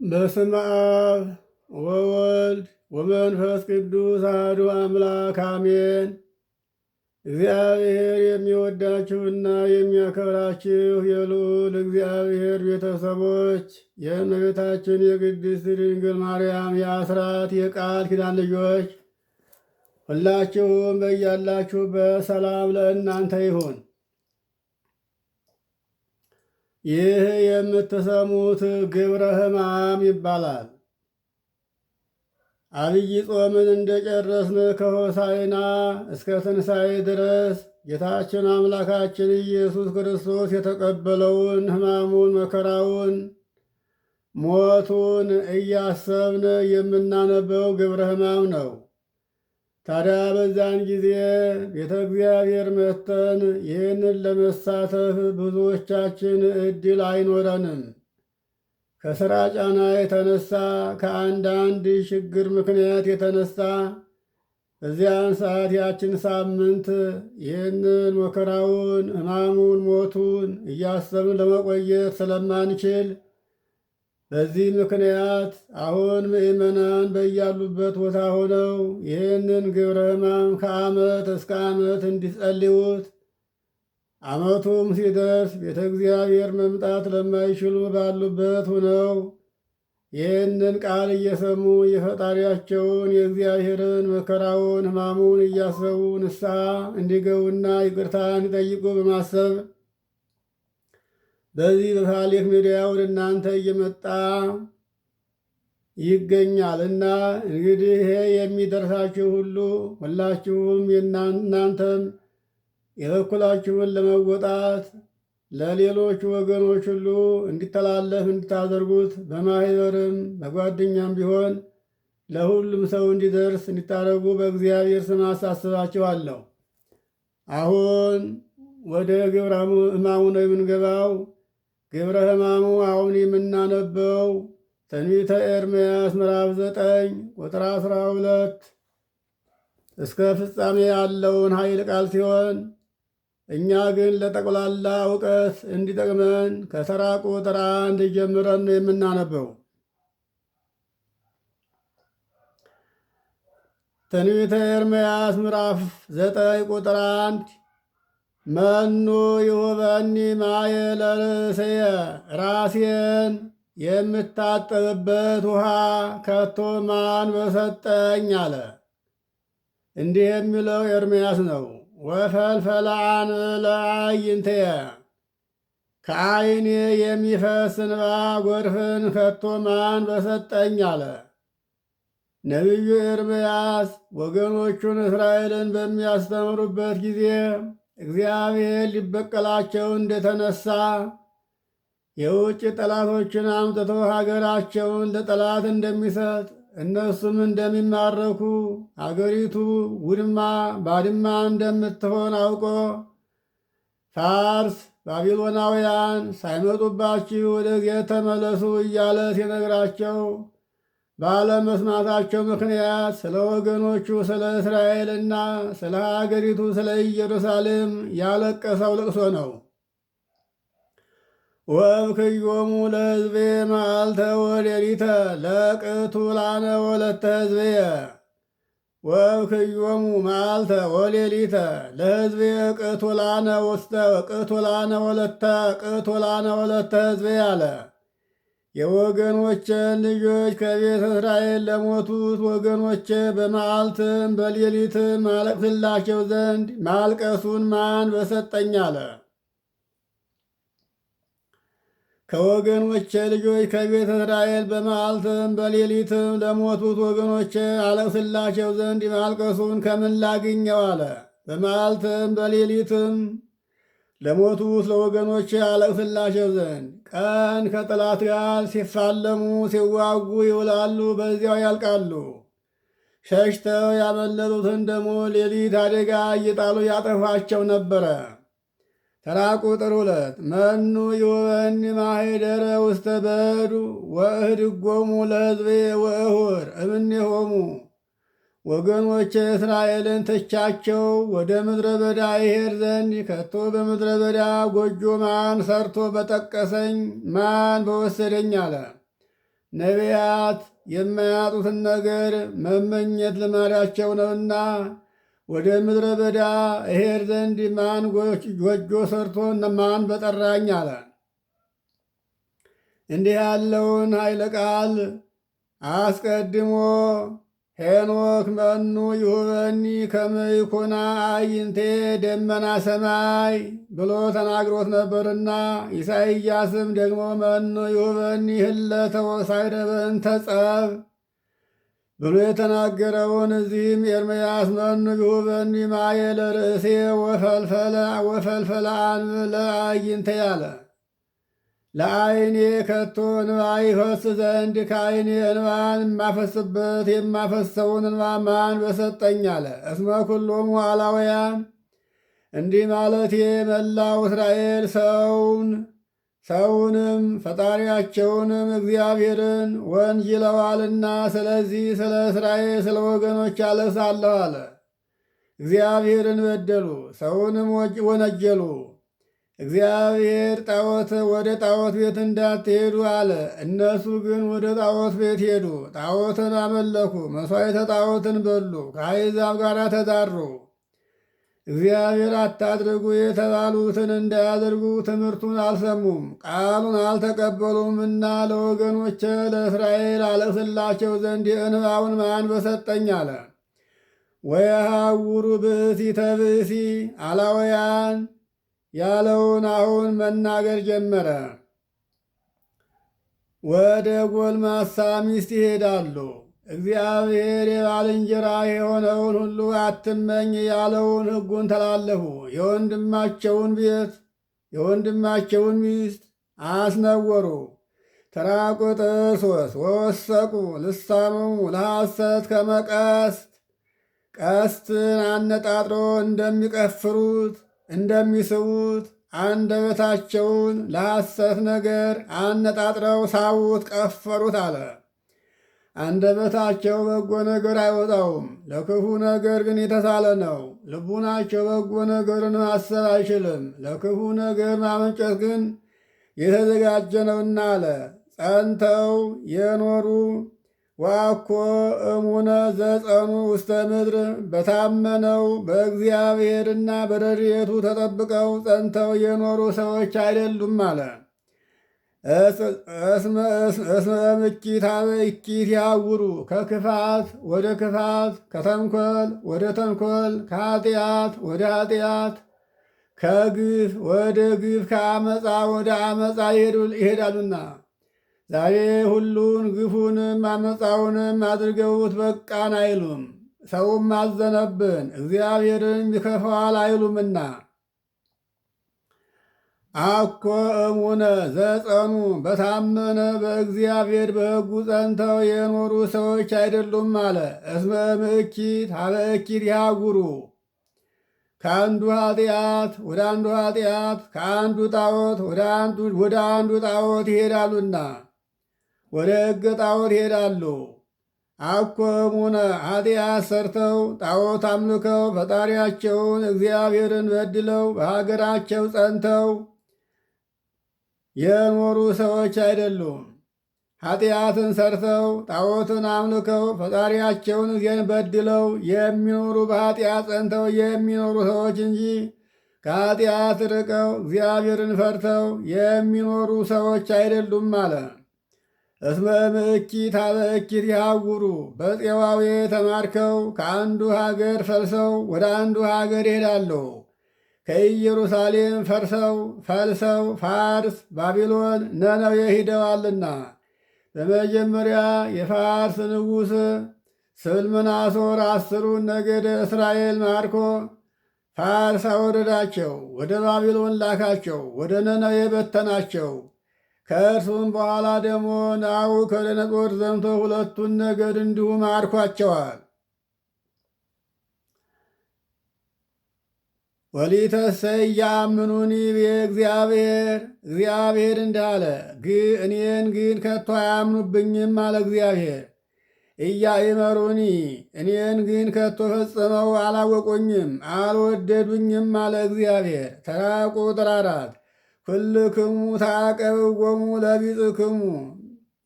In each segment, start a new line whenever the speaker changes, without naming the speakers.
በስመ አብ ወወልድ ወመንፈስ ቅዱስ አሐዱ አምላክ አሜን። እግዚአብሔር የሚወዳችሁና የሚያከብራችሁ የልዑል እግዚአብሔር ቤተሰቦች የእመቤታችን የቅድስት ድንግል ማርያም የአስራት የቃል ኪዳን ልጆች ሁላችሁም በያላችሁበት ሰላም ለእናንተ ይሁን። ይህ የምትሰሙት ግብረ ሕማም ይባላል። አብይ ጾምን እንደጨረስን ከሆሳዕና እስከ ትንሣኤ ድረስ ጌታችን አምላካችን ኢየሱስ ክርስቶስ የተቀበለውን ሕማሙን፣ መከራውን፣ ሞቱን እያሰብን የምናነበው ግብረ ሕማም ነው። ታዲያ በዛን ጊዜ ቤተ እግዚአብሔር መጥተን ይህንን ለመሳተፍ ብዙዎቻችን ዕድል አይኖረንም። ከሥራ ጫና የተነሳ ከአንዳንድ ችግር ምክንያት የተነሳ በዚያን ሰዓት ያችን ሳምንት ይህንን መከራውን፣ ሕማሙን፣ ሞቱን እያሰብን ለመቆየት ስለማንችል በዚህ ምክንያት አሁን ምእመናን በያሉበት ቦታ ሆነው ይህንን ግብረ ሕማም ከዓመት እስከ ዓመት እንዲጸልዩት ዓመቱም ሲደርስ ቤተ እግዚአብሔር መምጣት ለማይችሉ ባሉበት ሆነው ይህንን ቃል እየሰሙ የፈጣሪያቸውን የእግዚአብሔርን መከራውን፣ ሕማሙን እያሰቡ ንስሐ እንዲገቡና ይቅርታ እንዲጠይቁ በማሰብ በዚህ በፋሌክ ሚዲያ ወደ እናንተ እየመጣ ይገኛል እና እንግዲህ ይሄ የሚደርሳችሁ ሁሉ ሁላችሁም እናንተም የበኩላችሁን ለመወጣት ለሌሎች ወገኖች ሁሉ እንዲተላለፍ እንድታደርጉት በማህበርም በጓደኛም ቢሆን ለሁሉም ሰው እንዲደርስ እንዲታደርጉ በእግዚአብሔር ስም አሳስባችኋለሁ። አሁን ወደ ግብረ ሕማሙ ነው የምንገባው። ግብረ ሕማሙ አሁን የምናነበው ትንቢተ ኤርምያስ ምዕራፍ 9 ቁጥር 12 እስከ ፍጻሜ ያለውን ኃይለ ቃል ሲሆን እኛ ግን ለጠቅላላ እውቀት እንዲጠቅመን ከተራ ቁጥር 1 ጀምረን ነው የምናነበው። ትንቢተ ኤርምያስ ምዕራፍ 9 ቁጥር 1 መኑ ይሁበኒ ማየ ለርእስየ፣ ራሴን የምታጠብበት ውሃ ከቶ ማን በሰጠኝ አለ። እንዲህ የሚለው ኤርምያስ ነው። ወፈልፈለ አንብዕ ለአዕይንትየ፣ ከዓይኔ የሚፈስ እንባ ጎርፍን ከቶ ማን በሰጠኝ አለ። ነቢዩ ኤርምያስ ወገኖቹን እስራኤልን በሚያስተምሩበት ጊዜ እግዚአብሔር ሊበቀላቸው እንደተነሳ የውጭ ጠላቶችን አምጥቶ ሀገራቸውን ለጠላት እንደሚሰጥ እነሱም እንደሚማረኩ አገሪቱ ውድማ ባድማ እንደምትሆን አውቆ ፋርስ ባቢሎናውያን ሳይመጡባችሁ ወደዚያ ተመለሱ እያለ ሲነግራቸው ባለመስማታቸው ምክንያት ስለ ወገኖቹ ስለ እስራኤልና ስለ ሀገሪቱ ስለ ኢየሩሳሌም ያለቀሰው ልቅሶ ነው። ወእብክዮሙ ለሕዝቤ መዓልተ ወሌሊተ ለቅቱላነ ወለተ ሕዝቤየ፣ ወእብክዮሙ መዓልተ ወሌሊተ ለሕዝቤ ቅቱላነ ውስተ ቅቱላነ ወለተ ሕዝቤ አለ። የወገኖችን ልጆች ከቤተ እስራኤል ለሞቱት ወገኖቼ በመዓልትም በሌሊትም ማለቅስላቸው ዘንድ ማልቀሱን ማን በሰጠኝ አለ። ከወገኖቼ ልጆች ከቤተ እስራኤል በመዓልትም በሌሊትም ለሞቱት ወገኖቼ አለቅስላቸው ዘንድ ማልቀሱን ከምን ላግኘው አለ። በመዓልትም በሌሊትም ለሞቱት ለወገኖቼ አለቅስላቸው ዘንድ ቀን ከጠላት ጋር ሲፋለሙ ሲዋጉ ይውላሉ፣ በዚያው ያልቃሉ። ሸሽተው ያመለጡትን ደግሞ ሌሊት አደጋ እየጣሉ ያጠፏቸው ነበረ። ተራ ቁጥር 2 መኑ ይሁበኒ ማኅደረ ውስተ በዱ ወእህድጎሙ ለሕዝቤ ወእሁር እምኔሆሙ፣ ወገኖቼ እስራኤልን ትቻቸው ወደ ምድረ በዳ ይሄድ ዘንድ ከቶ በምድረ በዳ ጎጆ ማን ሰርቶ በጠቀሰኝ ማን በወሰደኝ አለ። ነቢያት የማያጡትን ነገር መመኘት ልማዳቸው ነውና ወደ ምድረ በዳ እሄድ ዘንድ ማን ጎጆ ሰርቶ ማን በጠራኝ አለ። እንዲህ ያለውን ኃይለ ቃል አስቀድሞ ሄኖክ መኑ ይሁበኒ ከመ ይኩና አዕይንቴ ደመና ሰማይ ብሎ ተናግሮት ነበርና ኢሳይያስም ደግሞ መኑ ይሁበኒ ህለተ ወሳይረ በእንተ ጸብ ብሎ የተናገረውን እዚህም ኤርምያስ መኑ ይሁበኒ ማየ ለርእሴ ወፈልፈለ አንብ ለአዕይንቴ ያለ ለዓይኔ ከቶ እንባ ይፈስ ዘንድ ከዓይኔ እንባን የማፈሰውን እንባ ማን በሰጠኝ አለ። እስመ ኩሎሙ አላውያን እንዲህ ማለቴ መላው እስራኤል ሰውንም ፈጣሪያቸውንም እግዚአብሔርን ወንጅለዋልና፣ ስለዚህ ስለ እስራኤል ስለ ወገኖች አለቅሳለሁ አለ። እግዚአብሔርን በደሉ፣ ሰውንም ወነጀሉ። እግዚአብሔር ወደ ጣዖት ቤት እንዳትሄዱ አለ። እነሱ ግን ወደ ጣዖት ቤት ሄዱ፣ ጣዖትን አመለኩ፣ መሥዋዕተ ጣዖትን በሉ፣ ከአሕዛብ ጋር ተዳሩ። እግዚአብሔር አታድርጉ የተባሉትን እንዳያደርጉ ትምህርቱን አልሰሙም፣ ቃሉን አልተቀበሉምና ለወገኖቼ ለእስራኤል አለቅስላቸው ዘንድ እንባውን ማን በሰጠኝ አለ። ወየሐውሩ ብእሲተ ብእሲ አላውያን ያለውን አሁን መናገር ጀመረ። ወደ ጎልማሳ ሚስት ይሄዳሉ። እግዚአብሔር የባልንጀራ የሆነውን ሁሉ አትመኝ ያለውን ሕጉን ተላለፉ። የወንድማቸውን ሚስት አስነወሩ። ተራ ቁጥር 3 ወወሰቁ ልሳኖሙ ለሐሰት ከመቀስት ቀስትን አነጣጥሮ እንደሚቀፍሩት እንደሚስቡት አንደበታቸውን ለሐሰት ነገር አነጣጥረው ሳቡት፣ ቀፈሩት አለ። አንደበታቸው በጎ ነገር አይወጣውም፣ ለክፉ ነገር ግን የተሳለ ነው። ልቡናቸው በጎ ነገርን ማሰብ አይችልም፣ ለክፉ ነገር ማመንጨት ግን የተዘጋጀ ነውና አለ። ጸንተው የኖሩ ዋኮ እሙነ ዘጸኑ ውስተ ምድር በታመነው በእግዚአብሔርና በረድኤቱ ተጠብቀው ጸንተው የኖሩ ሰዎች አይደሉም አለ። እስመ እምኪት ኀበ እኪት ያውሩ ከክፋት ወደ ክፋት፣ ከተንኰል ወደ ተንኰል፣ ከኃጢአት ወደ ኃጢአት፣ ከግፍ ወደ ግፍ፣ ከአመፃ ወደ አመፃ ይሄዳሉና ዛሬ ሁሉን ግፉንም አመፃውንም አድርገውት በቃን አይሉም። ሰውም አዘነብን እግዚአብሔርን ይከፋዋል አይሉምና አኮ እሙነ ዘጸኑ በታመነ በእግዚአብሔር በሕጉ ጸንተው የኖሩ ሰዎች አይደሉም አለ። እስመ እምእኪት ኀበ እኪት ይሃጉሩ ከአንዱ ኃጢአት ወደ አንዱ ኃጢአት፣ ከአንዱ ጣዖት ወደ አንዱ ጣዖት ይሄዳሉና ወደ ሕገ ጣዖት ይሄዳሉ። አኮ እሙነ ኃጢአት ሰርተው ጣዖት አምልከው ፈጣሪያቸውን እግዚአብሔርን በድለው በሀገራቸው ጸንተው የኖሩ ሰዎች አይደሉም። ኃጢአትን ሰርተው ጣዖትን አምልከው ፈጣሪያቸውን እግዚአብሔርን በድለው የሚኖሩ በኃጢአት ጸንተው የሚኖሩ ሰዎች እንጂ ከኃጢአት ርቀው እግዚአብሔርን ፈርተው የሚኖሩ ሰዎች አይደሉም አለ። እስመ እምእኪት ኀበ እኪት ይሃውሩ በፄዋዌ ተማርከው ከአንዱ ሀገር ፈልሰው ወደ አንዱ ሀገር ይሄዳሉ። ከኢየሩሳሌም ፈልሰው ፋርስ፣ ባቢሎን፣ ነነዌ ሂደዋልና በመጀመሪያ የፋርስ ንጉሥ ስልምናሶር 10ሩን ነገደ እስራኤል ማርኮ ፋርስ አወረዳቸው፣ ወደ ባቢሎን ላካቸው፣ ወደ ነነዌ በተናቸው። ከእርሱም በኋላ ደግሞ ናቡከደነፆር ዘምቶ 2ቱን ነገድ እንዲሁ ማርኳቸዋል። ወሊተሰይ ያምኑኒ እግዚአብሔር እንዳለ እኔን ግን ከቶ አያምኑብኝም አለ እግዚአብሔር። ኢያእመሩኒ እኔን ግን ከቶ ፈጽመው አላወቁኝም አልወደዱኝም አለ እግዚአብሔር። ተራ ቁጥር 4 ኩልክሙ ታቀብዎሙ ለቢጽክሙ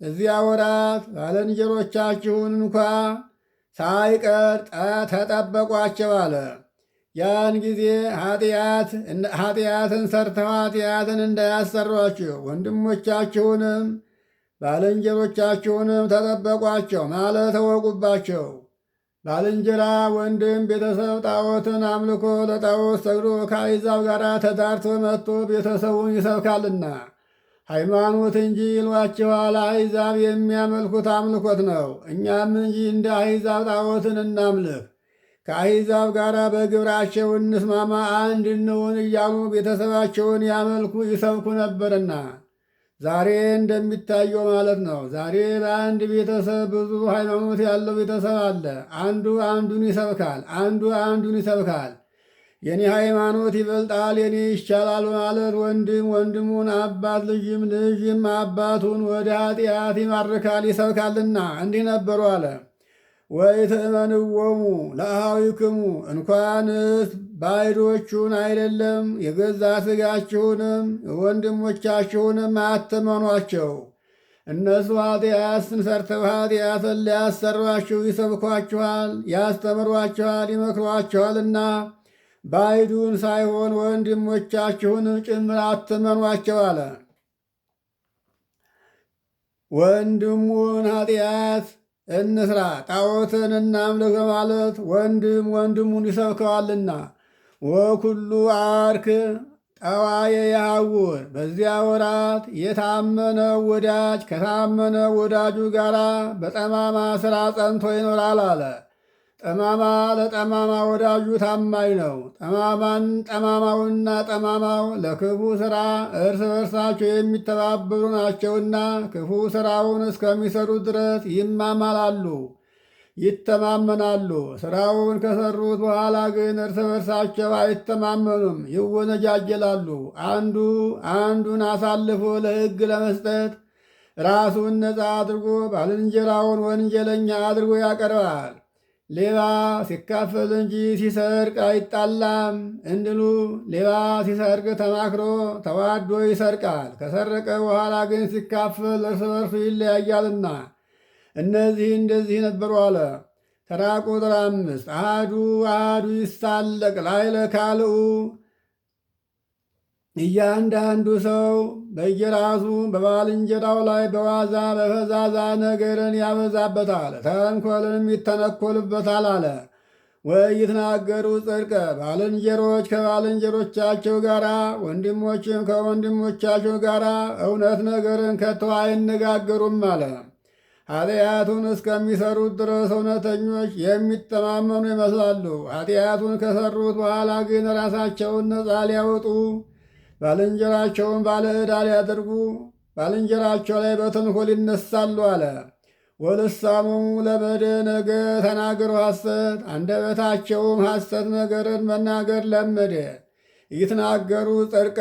እዚያ ወራት ባልንጀሮቻችሁን እንኳ ሳይቀር ተጠበቋቸው አለ። ያን ጊዜ ኃጢአትን ሰርተው ኃጢአትን እንዳያሰሯችሁ ወንድሞቻችሁንም ባልንጀሮቻችሁንም ተጠበቋቸው ማለት ተወቁባቸው። ባልንጀራ ወንድም ቤተሰብ ጣዖትን አምልኮ ለጣዖት ሰግዶ ከአሕዛብ ጋር ተዳርቶ መጥቶ ቤተሰቡን ይሰብካልና ሃይማኖት እንጂ ይሏችኋል፣ አሕዛብ የሚያመልኩት አምልኮት ነው። እኛም እንጂ እንደ አሕዛብ ጣዖትን እናምልክ፣ ከአሕዛብ ጋር በግብራቸው እንስማማ፣ አንድ እንሁን እያሉ ቤተሰባቸውን ያመልኩ ይሰብኩ ነበርና ዛሬ እንደሚታየው ማለት ነው። ዛሬ በአንድ ቤተሰብ ብዙ ሃይማኖት ያለው ቤተሰብ አለ። አንዱ አንዱን ይሰብካል፣ አንዱ አንዱን ይሰብካል። የኔ ሃይማኖት ይበልጣል፣ የኔ ይሻላል ማለት ወንድም ወንድሙን፣ አባት ልጅም አባቱን ወደ ኃጢአት ይማርካል ይሰብካልና እንዲህ ነበሩ አለ። ወይትእመንዎሙ ለአኀዊክሙ እንኳንስ ባዕዶቹን አይደለም የገዛ ሥጋችሁንም ወንድሞቻችሁንም አትመኗቸው። እነሱ ኃጢአትን ሰርተው ኃጢአትን ሊያሰሯችሁ ይሰብኳችኋል፣ ያስተምሯችኋል፣ ይመክሯችኋልና ባዕዱን ሳይሆን ወንድሞቻችሁንም ጭምር አትመኗቸው አለ። ወንድሙን ኃጢአት እንስራ ጣዖትን እናምልክ በማለት ወንድም ወንድሙን ይሰብከዋልና። ወኩሉ አርክ ጠዋየ ያውር በዚያ ወራት የታመነ ወዳጅ ከታመነ ወዳጁ ጋር በጠማማ ሥራ ጸንቶ ይኖራል አለ። ጠማማ ለጠማማ ወዳጁ ታማኝ ነው። ጠማማውና ጠማማው ለክፉ ሥራ እርስ በርሳቸው የሚተባበሩ ናቸውና ክፉ ሥራውን እስከሚሰሩት ድረስ ይማማላሉ፣ ይተማመናሉ። ሥራውን ከሠሩት በኋላ ግን እርስ በርሳቸው አይተማመኑም፣ ይወነጃጀላሉ። አንዱ አንዱን አሳልፎ ለሕግ ለመስጠት ራሱን ነፃ አድርጎ ባልንጀራውን ወንጀለኛ አድርጎ ያቀርባል። ሌባ ሲካፈል እንጂ ሲሰርቅ አይጣላም እንድሉ ሌባ ሲሰርቅ ተማክሮ ተዋዶ ይሰርቃል። ከሰረቀ በኋላ ግን ሲካፈል እርስ በርሱ ይለያያልና እነዚህ እንደዚህ ነበሩ አለ። ተራ ቁጥር 5 አሐዱ ይሳለቅ ላዕለ ካልኡ እያንዳንዱ ሰው በየራሱ በባልንጀራው ላይ በዋዛ በፈዛዛ ነገርን ያበዛበታል፣ ተንኮልንም ይተነኮልበታል አለ። ወይትናገሩ ጽድቀ ባልንጀሮች ከባልንጀሮቻቸው ጋር ወንድሞችም ከወንድሞቻቸው ጋር እውነት ነገርን ከቶ አይነጋገሩም አለ። ኃጢአቱን እስከሚሰሩት ድረስ እውነተኞች የሚተማመኑ ይመስላሉ። ኃጢአቱን ከሰሩት በኋላ ግን ራሳቸውን ነፃ ሊያወጡ ባልንጀራቸውን ባለ ዕዳ ሊያደርጉ ባልንጀራቸው ላይ በተንኮል ይነሳሉ አለ። ወልሳሞሙ ለመደ ነገር ተናገሩ ሐሰት አንደበታቸውም ሐሰት ነገርን መናገር ለመደ። ይትናገሩ ጽድቀ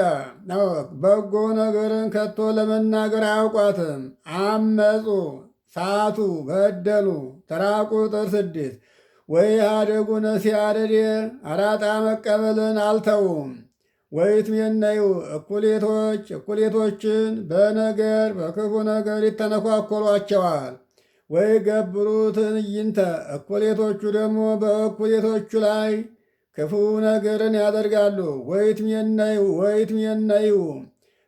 በጎ ነገርን ከቶ ለመናገር አያውቋትም። አመፁ ሳቱ በደሉ። ተራ ቁጥር 6 ወይ አደጉ ነሲያደዴ አራጣ መቀበልን አልተውም። ወይትሜነዩ እኩሌቶችን በነገር በክፉ ነገር ይተነኳኮሏቸዋል። ወይ ገብሩ ትዕይንተ እኩሌቶቹ ደግሞ በእኩሌቶቹ ላይ ክፉ ነገርን ያደርጋሉ። ወይትሜነዩ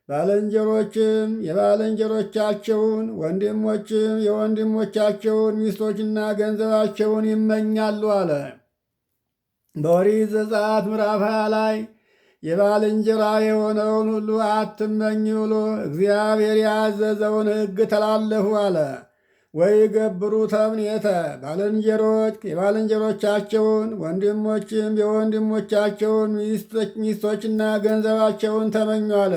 ባልንጀሮችም የባልንጀሮቻቸውን ወንድሞችም የወንድሞቻቸውን ሚስቶችና ገንዘባቸውን ይመኛሉ አለ። በኦሪት ዘጸአት ምዕራፍ 20 ላይ የባልንጀራ የሆነውን ሁሉ አትመኝ ብሎ እግዚአብሔር ያዘዘውን ሕግ ተላለፉ አለ። ወይ ገብሩ ተምኔተ ባልንጀሮች የባልንጀሮቻቸውን ወንድሞችም የወንድሞቻቸውን ሚስቶችና ገንዘባቸውን ተመኙ አለ።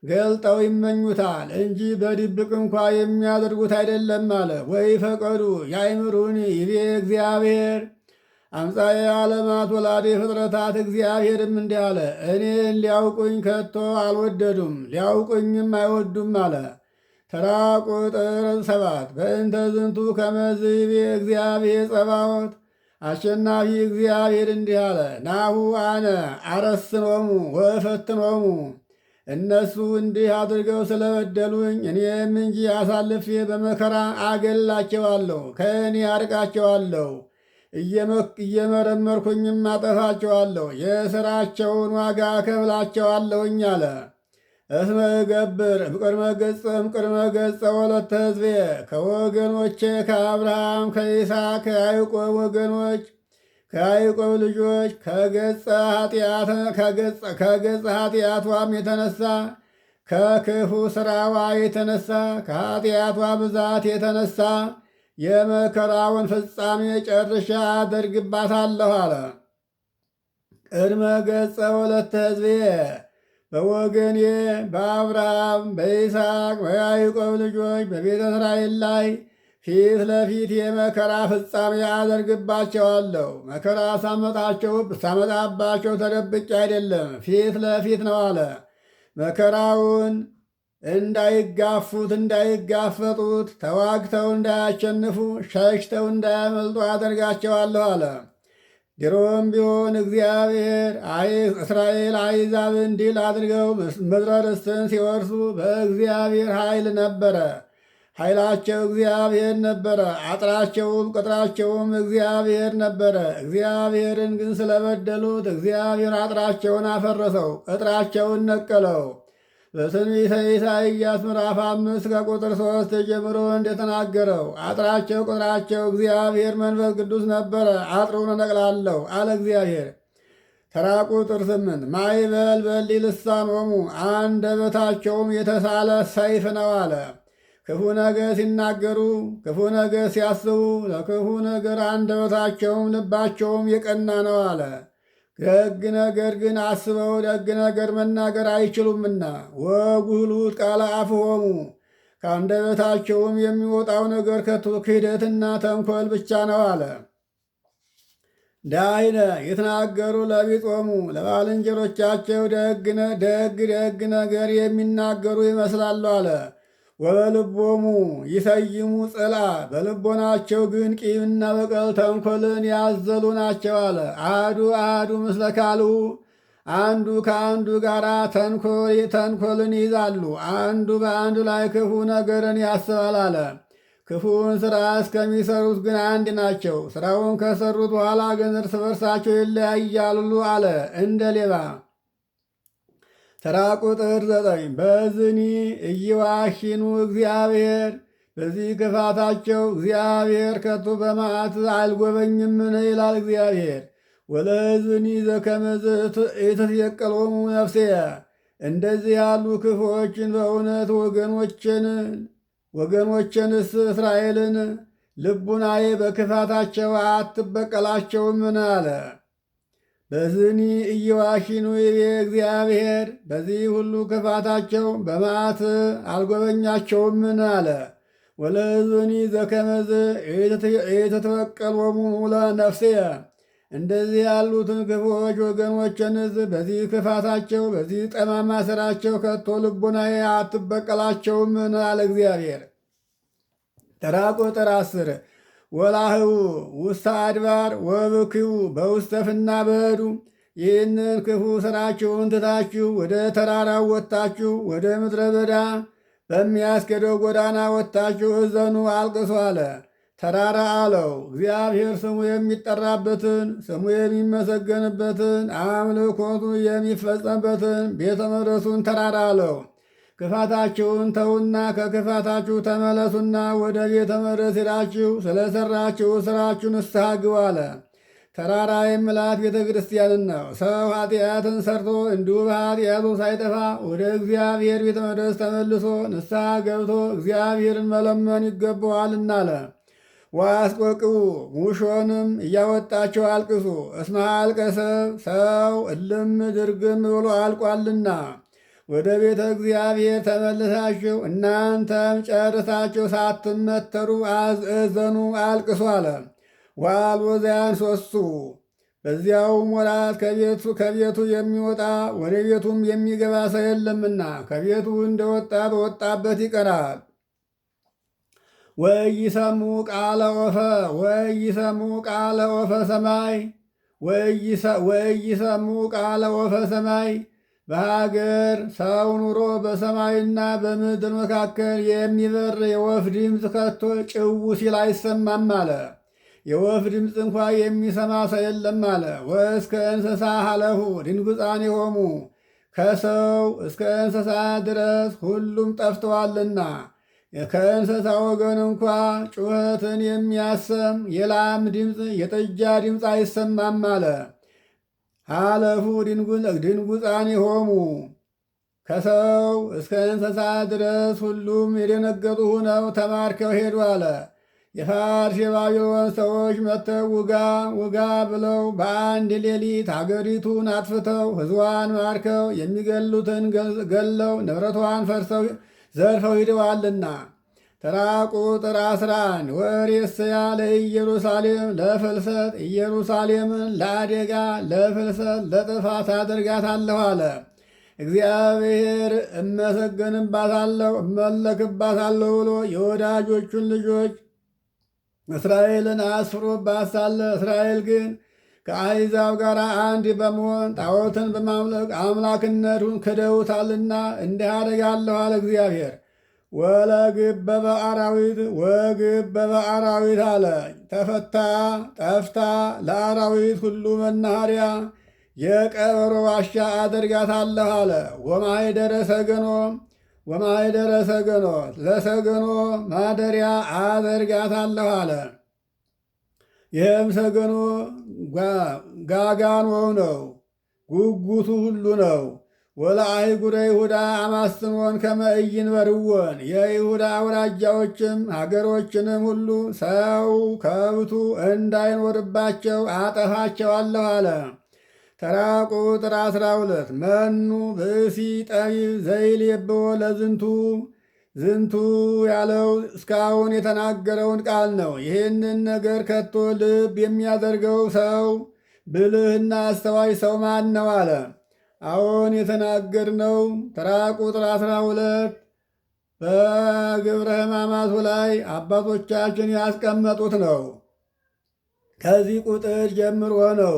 ገልጠው ይመኙታል እንጂ በድብቅ እንኳ የሚያደርጉት አይደለም አለ። ወይ ፈቀዱ ያእምሩኒ ይቤ እግዚአብሔር አምፃዬ ዓለማት ወላዴ ፍጥረታት እግዚአብሔርም እንዲህ አለ፣ እኔን ሊያውቁኝ ከቶ አልወደዱም ሊያውቁኝም አይወዱም አለ። ተራ ቁጥር 7 በእንተ ዝንቱ ከመ ይቤ እግዚአብሔር ጸባዖት አሸናፊ እግዚአብሔር እንዲህ አለ፣ ናሁ አነ አረስኖሙ ወእፈትኖሙ እነሱ እንዲህ አድርገው ስለበደሉኝ እኔም እንጂ አሳልፌ በመከራ አገላቸዋለሁ፣ ከእኔ አርቃቸዋለሁ፣ እየመረመርኩኝም አጠፋቸዋለሁ፣ የሥራቸውን ዋጋ እከፍላቸዋለሁኝ አለ። እስመ እገብር እምቅድመ ገጸ ወለተ ሕዝቤ ከወገኖቼ ከአብርሃም ከይስሐቅ ከያዕቆብ ወገኖች ከያዕቆብ ልጆች ከገጸ ኃጢአቷም የተነሳ ከክፉ ሥራዋ የተነሳ ከኃጢአቷ ብዛት የተነሳ የመከራውን ፍጻሜ ጨርሻ አደርግባታለሁ አለ። ቅድመ ገጸ ወለተ ሕዝቤ በወገኔ በአብርሃም በይስሐቅ በያዕቆብ ልጆች በቤተ እስራኤል ላይ ፊት ለፊት የመከራ ፍጻሜ አደርግባቸዋለሁ። መከራ ሳመጣባቸው ተደብቄ አይደለም፣ ፊት ለፊት ነው አለ። መከራውን እንዳይጋፉት እንዳይጋፈጡት፣ ተዋግተው እንዳያሸንፉ፣ ሸሽተው እንዳያመልጡ አደርጋቸዋለሁ አለ። ድሮም ቢሆን እግዚአብሔር እስራኤል አሕዛብን ድል አድርገው ምድረ ርስትን ሲወርሱ በእግዚአብሔር ኃይል ነበረ። ኃይላቸው እግዚአብሔር ነበረ፣ አጥራቸውም ቅጥራቸውም እግዚአብሔር ነበረ። እግዚአብሔርን ግን ስለበደሉት እግዚአብሔር አጥራቸውን አፈረሰው፣ ቅጥራቸውን ነቀለው። በትንቢተ ኢሳይያስ ምዕራፍ 5 ከቁጥር 3 ጀምሮ እንደተናገረው አጥራቸው ቅጥራቸው እግዚአብሔር መንፈስ ቅዱስ ነበረ፣ አጥሩን እነቅላለሁ አለ እግዚአብሔር። ተራ ቁጥር 8 ማይበል በሊ ልሳኖሙ አንደበታቸውም የተሳለ ሰይፍ ነው አለ። ክፉ ነገር ሲናገሩ፣ ክፉ ነገር ሲያስቡ፣ ለክፉ ነገር አንደበታቸውም ልባቸውም የቀና ነው አለ። ደግ ነገር ግን አስበው ደግ ነገር መናገር አይችሉምና ወጉህሉት ቃለ አፍሆሙ ከአንደበታቸውም የሚወጣው ነገር ከቶ ክህደትና ተንኮል ብቻ ነው አለ። ዳይነ የተናገሩ ለቢጾሙ ለባልንጀሮቻቸው ደግ ነገር የሚናገሩ ይመስላሉ አለ። ወበልቦሙ ይሰይሙ ጽላ በልቦናቸው ግን ቂምና በቀል ተንኮልን ያዘሉ ናቸው አለ። አሐዱ ምስለ ካልኡ አንዱ ከአንዱ ጋር ተንኮልን ይዛሉ። አንዱ በአንዱ ላይ ክፉ ነገርን ያስባል አለ። ክፉውን ሥራ እስከሚሰሩት ግን አንድ ናቸው። ሥራውን ከሰሩት በኋላ ግን እርስ በርሳቸው ይለያያሉ አለ እንደ ሌባ። ተራ ቁጥር 9 በዝኒ እይዋሽኑ እግዚአብሔር በዚህ ክፋታቸው እግዚአብሔር ከቶ በመዓት አልጎበኝምን ይላል እግዚአብሔር። ወለሕዝብኒ ዘከመዝ ኢትትየቀሎሙ ነፍሴ እንደዚህ ያሉ ክፉዎችን በእውነት ወገኖችንስ እስራኤልን ልቡናዬ በክፋታቸው አትበቀላቸውምን አለ። በዝኒ እየዋሽኑ ይቤ እግዚአብሔር በዚህ ሁሉ ክፋታቸው በመዓት አልጎበኛቸውምን አለ። ወለሕዝብኒ ዘከመዝ ኢትትበቀሎሙ ለነፍሴ እንደዚህ ያሉትን ክፉዎች ወገኖችንስ በዚህ ክፋታቸው በዚህ ጠማማ ሥራቸው ከቶ ልቡናዬ አትበቀላቸውምን አለ እግዚአብሔር። ተራ ቁጥር 10 ወላህው ውስተ አድባር ወብክዩ በውስተ ፍናበዱ ይህንን ክፉ ሥራችሁን ትታችሁ ወደ ተራራው ወጥታችሁ ወደ ምድረ በዳ በሚያስኬደው ጎዳና ወጥታችሁ እዘኑ፣ አልቅሱ አለ። ተራራ አለው እግዚአብሔር ስሙ የሚጠራበትን ስሙ የሚመሰገንበትን አምልኮቱ የሚፈጸምበትን ቤተ መቅደሱን ተራራ አለው። ክፋታችሁን ተውና ከክፋታችሁ ተመለሱና ወደ ቤተ መቅደስ ሄዳችሁ ስለ ሠራችሁ ሥራችሁ ንስሐ ግቡ አለ። ተራራ የምላት ቤተ ክርስቲያንን ነው። ሰው ኃጢአትን ሰርቶ እንዲሁ በኃጢአቱ ሳይጠፋ ወደ እግዚአብሔር ቤተ መቅደስ ተመልሶ ንስሐ ገብቶ እግዚአብሔርን መለመን ይገባዋልና አለ። ወአስቆቅቡ ሙሾንም እያወጣቸው አልቅሱ። እስመ አልቀሰ ሰው እልም ድርግም ብሎ አልቋልና ወደ ቤተ እግዚአብሔር ተመልሳችሁ እናንተም ጨርሳችሁ ሳትመተሩ እዘኑ፣ አልቅሱ አለ። ወአልቦ ዘያንሶሱ በዚያውም ወራት ከቤቱ የሚወጣ ወደ ቤቱም የሚገባ ሰው የለምና ከቤቱ እንደወጣ በወጣበት ይቀራል። ወኢይሰሙ ቃለ ወፈ ሰማይ ወኢይሰሙ ቃለ ወፈ ሰማይ በሀገር ሰው ኑሮ በሰማይና በምድር መካከል የሚበር የወፍ ድምፅ ከቶ ጭው ሲል አይሰማም አለ። የወፍ ድምፅ እንኳ የሚሰማ ሰው የለም አለ። ወእስከ እንስሳ ሀለፉ ድንጉፃን የሆሙ ከሰው እስከ እንስሳ ድረስ ሁሉም ጠፍተዋልና ከእንስሳ ወገን እንኳ ጩኸትን የሚያሰም የላም ድምፅ የጥጃ ድምፅ አይሰማም አለ። ሀለፉ ድንጉፃን የሆሙ ከሰው እስከ እንስሳ ድረስ ሁሉም የደነገጡ ሆነው ተማርከው ሄዱ አለ። የፋርስ የባቢሎን ሰዎች መጥተው ውጋ ውጋ ብለው በአንድ ሌሊት አገሪቱን አጥፍተው ሕዝቧን ማርከው የሚገሉትን ገለው ንብረቷን ፈርሰው ዘርፈው ሂደዋልና። ተራ ቁጥር 11 ወሬስያ ለኢየሩሳሌም ለፍልሰት ኢየሩሳሌምን ለአደጋ ለፍልሰት ለጥፋት አደርጋታለሁ አለ። እግዚአብሔር እመሰገንባታለሁ እመለክባታለሁ ብሎ የወዳጆቹን ልጆች እስራኤልን አስፍሮባት ሳለ እስራኤል ግን ከአሕዛብ ጋር አንድ በመሆን ጣዖትን በማምለክ አምላክነቱን ክደውታልና እንዲህ አደርጋለሁ አለ እግዚአብሔር። ወለግበበ አራዊት አለ ተፈታ ጠፍታ ለአራዊት ሁሉ መናኸሪያ የቀበሮ ዋሻ አደርጋታለሁ አለ። ወማኅደረ ሰገኖ ለሰገኖ ማደሪያ አደርጋታለሁ አለ። ይህም ሰገኖ ጋጋኖው ነው፣ ጉጉቱ ሁሉ ነው። ወለአህጉረ ይሁዳ አማስኖን ከመ ኢይንበርዎን የይሁዳ አውራጃዎችም ሀገሮችንም ሁሉ ሰው ከብቱ እንዳይኖርባቸው አጠፋቸዋለሁ አለ። ተራ ቁጥር 12 መኑ ብእሲ ጠቢብ ዘይሌብዎ ለዝንቱ ዝንቱ ያለው እስካሁን የተናገረውን ቃል ነው። ይህንን ነገር ከቶ ልብ የሚያደርገው ሰው ብልህና አስተዋይ ሰው ማን ነው አለ። አሁን የተናገርነው ተራ ቁጥር 12 በግብረ ሕማማቱ ላይ አባቶቻችን ያስቀመጡት ነው። ከዚህ ቁጥር ጀምሮ ነው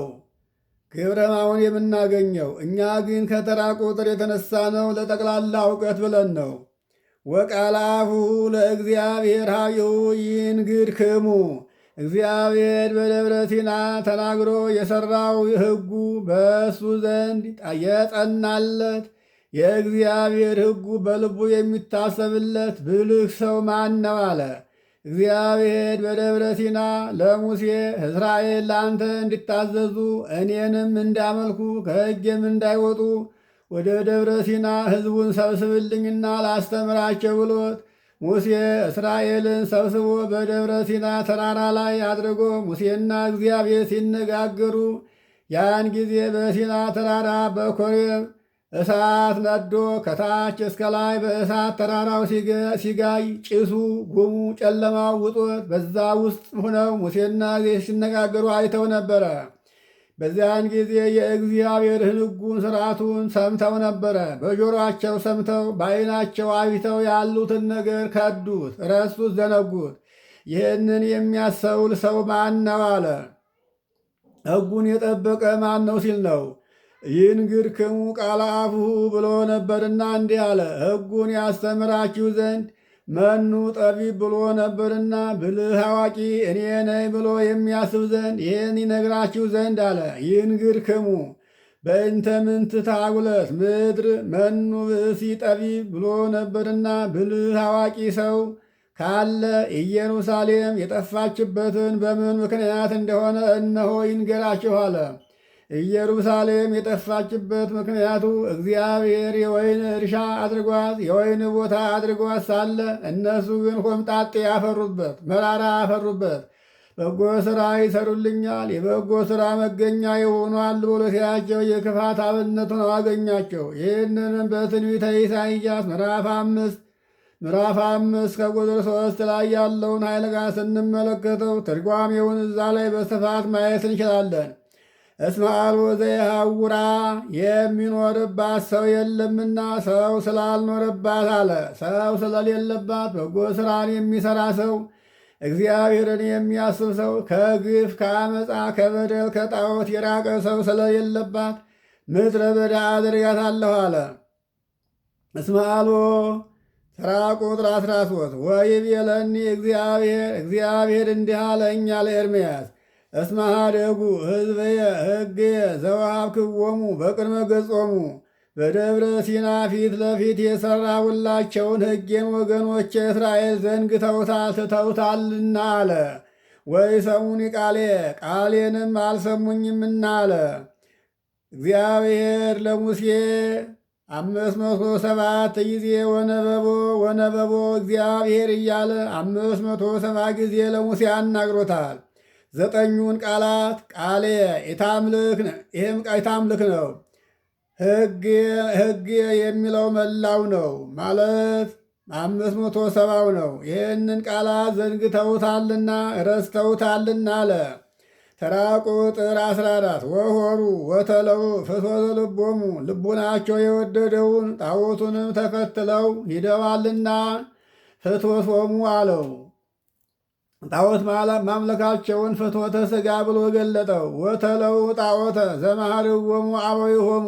ግብረ ሕማሙን የምናገኘው። እኛ ግን ከተራ ቁጥር የተነሳ ነው ለጠቅላላ እውቀት ብለን ነው። ወቃለ አፉሁ ለእግዚአብሔር ኀቤሁ ይንግድክሙ እግዚአብሔር በደብረ ሲና ተናግሮ የሠራው ሕጉ በእሱ ዘንድ የጸናለት የእግዚአብሔር ሕጉ በልቡ የሚታሰብለት ብልህ ሰው ማን ነው አለ። እግዚአብሔር በደብረ ሲና ለሙሴ እስራኤል ለአንተ እንዲታዘዙ እኔንም እንዳመልኩ ከሕጌም እንዳይወጡ ወደ ደብረ ሲና ሕዝቡን ሰብስብልኝና ላስተምራቸው ብሎት ሙሴ እስራኤልን ሰብስቦ በደብረ ሲና ተራራ ላይ አድርጎ ሙሴና እግዚአብሔር ሲነጋገሩ ያን ጊዜ በሲና ተራራ በኮሬብ እሳት ነዶ ከታች እስከ ላይ በእሳት ተራራው ሲጋይ ጭሱ ጉሙ ጨለማው ውጦት በዛ ውስጥ ሆነው ሙሴና እግዚአብሔር ሲነጋገሩ አይተው ነበረ። በዚያን ጊዜ የእግዚአብሔርን ሕጉን ሥርዓቱን ሰምተው ነበረ። በጆሮአቸው ሰምተው በዓይናቸው አይተው ያሉትን ነገር ከዱት፣ ረሱት፣ ዘነጉት። ይህንን የሚያስተውል ሰው ማን ነው አለ። ሕጉን የጠበቀ ማን ነው ሲል ነው። ይንግድክሙ ቃለ አፉሁ ብሎ ነበርና እንዲህ አለ። ሕጉን ያስተምራችሁ ዘንድ መኑ ጠቢብ ብሎ ነበርና ብልህ አዋቂ እኔ ነኝ ብሎ የሚያስብ ዘንድ ይህን ይነግራችሁ ዘንድ አለ። ይንግድክሙ በእንተ ምንት ታጉለት ምድር መኑ ብእሲ ጠቢብ ብሎ ነበርና ብልህ አዋቂ ሰው ካለ ኢየሩሳሌም የጠፋችበትን በምን ምክንያት እንደሆነ እነሆ ይንገራችሁ አለ። ኢየሩሳሌም የጠፋችበት ምክንያቱ እግዚአብሔር የወይን እርሻ አድርጓት የወይን ቦታ አድርጓት ሳለ እነሱ ግን ሆምጣጤ ያፈሩበት፣ መራራ ያፈሩበት። በጎ ሥራ ይሰሩልኛል፣ የበጎ ሥራ መገኛ ይሆኗል ብሎ ሲያቸው የክፋት አብነት ሆነው አገኛቸው። ይህንንም በትንቢተ ኢሳይያስ ምዕራፍ 5 ከቁጥር 3 ላይ ያለውን ኃይለ ቃል ስንመለከተው ትርጓሜውን እዛ ላይ በስፋት ማየት እንችላለን። እስመ አልቦ ዘየሐውራ የሚኖርባት ሰው የለምና ሰው ስላልኖረባት አለ። ሰው ስለሌለባት በጎ ሥራን የሚሠራ ሰው እግዚአብሔርን የሚያስብ ሰው ከግፍ ከአመፃ ከበደል ከጣዖት የራቀ ሰው ስለሌለባት ምድረ በዳ አደርጋታለሁ አለ። እስመ አልቦ ተራ ቁጥር 13 ወይቤለኒ እግዚአብሔር እንዲህ አለኝ አለ ኤርምያስ እስመ ኀደጉ ሕዝበየ ሕግየ ዘወሀብክዎሙ በቅድመ ገጾሙ በደብረ ሲና ፊት ለፊት የሠራሁላቸውን ሕጌን ወገኖቼ እስራኤል ዘንግተውታል ትተውታልና አለ። ወይሰሙኒ ቃሌንም አልሰሙኝምና አለ። እግዚአብሔር ለሙሴ 507 ጊዜ ወነበቦ እግዚአብሔር እያለ 570 ጊዜ ለሙሴ አናግሮታል። 9ኙን ቃላት ቃሌ የታምልክ ይህም የታምልክ ነው። ሕግ የሚለው መላው ነው ማለት 570 ነው። ይህንን ቃላት ዘንግተውታልና ረስተውታልና አለ። ተራ ቁጥር 14 ወሆሩ ወተለው ፍትወተ ልቦሙ ልቡናቸው የወደደውን ጣዖቱንም ተከትለው ሂደዋልና ፍትወቶሙ አለው። ጣዖት ማምለካቸውን ፍትወተ ሥጋ ብሎ ገለጠው። ወተለው ጣዖተ ዘማህርዎሙ አበዊሆሙ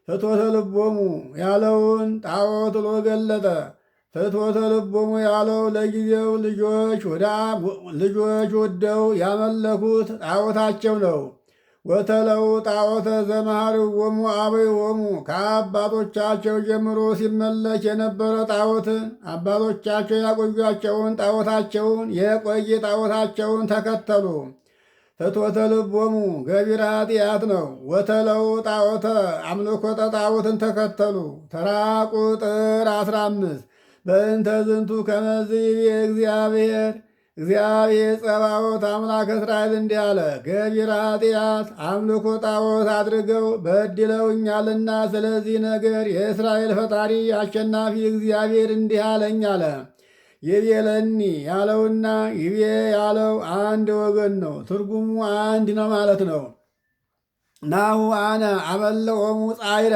ፍትወተ ልቦሙ ያለውን ጣዖት ብሎ ገለጠ። ፍትወተ ልቦሙ ያለው ለጊዜው ልጆች ወደው ያመለኩት ጣዖታቸው ነው። ወተለው ጣዖተ ዘማህርዎሙ አበዊሆሙ ከአባቶቻቸው ጀምሮ ሲመለክ የነበረ ጣዖት አባቶቻቸው ያቆዩቸውን ጣዖታቸውን የቆየ ጣዖታቸውን ተከተሉ። ፍትወተ ልቦሙ ገቢረ ኃጢአት ነው። ወተለው ጣዖተ አምልኮተ ጣዖትን ተከተሉ። ተራ ቁጥር 15 በእንተ ዝንቱ ከመዝ ይቤ እግዚአብሔር ጸባዖት አምላክ እስራኤል እንዲህ አለ። ገቢረ ኃጢአት አምልኮ ጣዖት አድርገው በድለውኛልና ስለዚህ ነገር የእስራኤል ፈጣሪ አሸናፊ እግዚአብሔር እንዲህ አለኝ አለ። ይቤለኒ ያለውና ይቤ ያለው አንድ ወገን ነው። ትርጉሙ አንድ ነው ማለት ነው። ናሁ አነ አበልዖሙ ጻዕረ